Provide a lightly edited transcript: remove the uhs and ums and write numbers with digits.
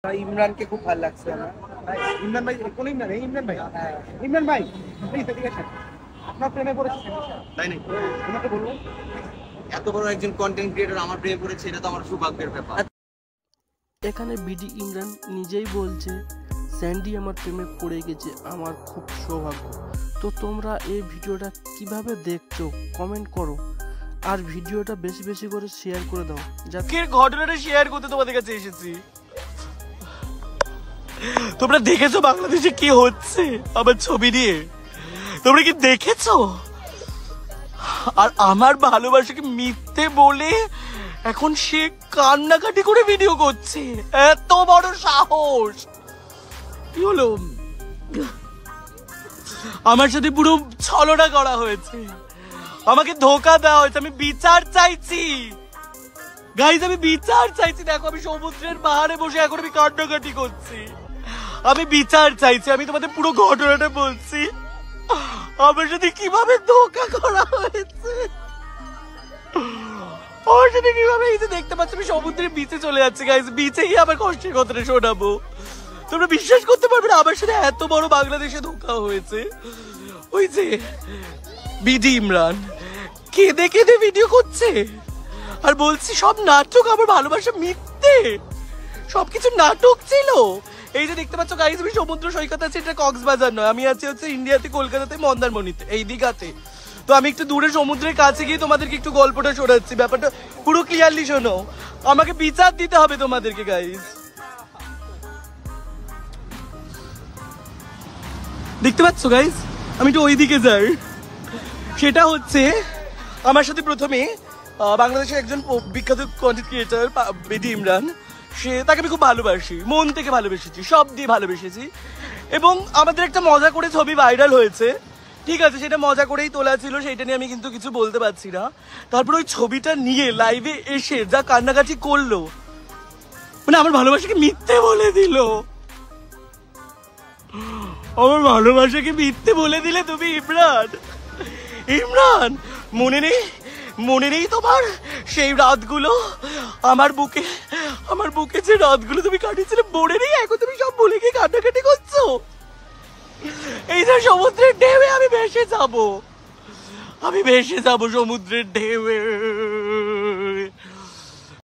ইমরানকে খুব ভালো লাগছে আমার। ইমরান ভাই কোন ইমরান? এই ইমরান ভাই? ইমরান ভাই প্লিজ এদিকে আসেন। আপনার প্রেমে পড়েছেন? তাই নাকি? আমাকে বলুন। এত বড় একজন কন্টেন্ট ক্রিয়েটর আমার প্রেমে পড়েছে, এটা তো আমার সৌভাগ্যের ব্যাপার। এখানে বিডি ইমরান নিজেই বলছে স্যান্ডি আমার প্রেমে পড়ে গেছে, আমার খুব সৌভাগ্য। তো তোমরা এই ভিডিওটা কিভাবে দেখছো কমেন্ট করো, আর ভিডিওটা বেশি বেশি করে শেয়ার করে দাও। যাতে ঘটনাটা শেয়ার করতে তোমাদের কাছে এসেছি। তোমরা দেখেছো বাংলাদেশে কি হচ্ছে আমার ছবি নিয়ে? তোমরা কি দেখেছো? আর আমার ভালোবাসাকে মিথ্যে বলে এখন সে কান্নাকাটি করে ভিডিও করছে। এত বড় সাহস! কি হলো? আমার সাথে পুরো ছলনা করা হয়েছে, আমাকে ধোকা দেওয়া হয়েছে। আমি বিচার চাইছি গাইজ, আমি বিচার চাইছি। দেখো আমি সমুদ্রের পাহাড়ে বসে এখন আমি কান্নাকাটি করছি। আমি বিচার চাইছি। আমি তোমাদের পুরো ঘটনাটা বলছি, আমার সাথে কিভাবে ধোকা করা হয়েছে, আমার সাথে কিভাবে। এই যে দেখতে পাচ্ছ আমি সমুদ্রের বিচে চলে যাচ্ছি গাইজ, বিচেই আমার কষ্টের কথাটা শোনাবো। তোমরা বিশ্বাস করতে পারবে না আমার সাথে এত বড় বাংলাদেশে ধোকা হয়েছে। ওই যে বিডি ইমরান কেঁদে কেঁদে ভিডিও করছে আর বলছি সব নাটক, আমার ভালোবাসা মিথ্যে, সবকিছু নাটক ছিল। এই যে দেখতে পাচ্ছ গাইজ আমি সমুদ্র সৈকত আছে, এটা কক্সবাজার নয়, আমি আছি হচ্ছে ইন্ডিয়াতে, কলকাতাতে, মন্দারমণিতে, এই দিঘাতে। তো আমি একটু দূরে সমুদ্রের কাছে গিয়ে তোমাদেরকে একটু গল্পটা শোনাচ্ছি, ব্যাপারটা পুরো ক্লিয়ারলি শোনো। আমাকে বিচার দিতে হবে তোমাদেরকে গাইজ। দেখতে পাচ্ছ গাইজ আমি একটু ওইদিকে যাই। সেটা হচ্ছে আমার সাথে প্রথমে বাংলাদেশের একজন বিখ্যাত কন্টেন্ট ক্রিয়েটর বিডি ইমরান, তাকে আমি খুব ভালোবাসি, মন থেকে ভালোবেসেছি, সব দিয়ে ভালোবেসেছি। এবং আমাদের একটা মজা করে ছবি ভাইরাল হয়েছে, ঠিক আছে, সেটা মজা করেই তোলা ছিল, সেটা নিয়ে আমি কিন্তু কিছু বলতে পারছি না। তারপর ওই ছবিটা নিয়ে লাইভে এসে যা কান্নাকাটি করলো, মানে আমার ভালোবাসাকে মিথ্যে বলে দিল। আমার ভালোবাসাকে মিথ্যে বলে দিলে তুমি ইমরান। ইমরান মনে নেই তোমার সেই রাতগুলো, আমার বুকে যে রাতগুলো তুমি কাটিয়েছিলে, মনে নেই? এখন তুমি সব ভুলে গিয়ে কান্নাকাটি করছো। এই যে সমুদ্রের ঢেউয়ে আমি ভেসে যাব সমুদ্রের ঢেউয়ে।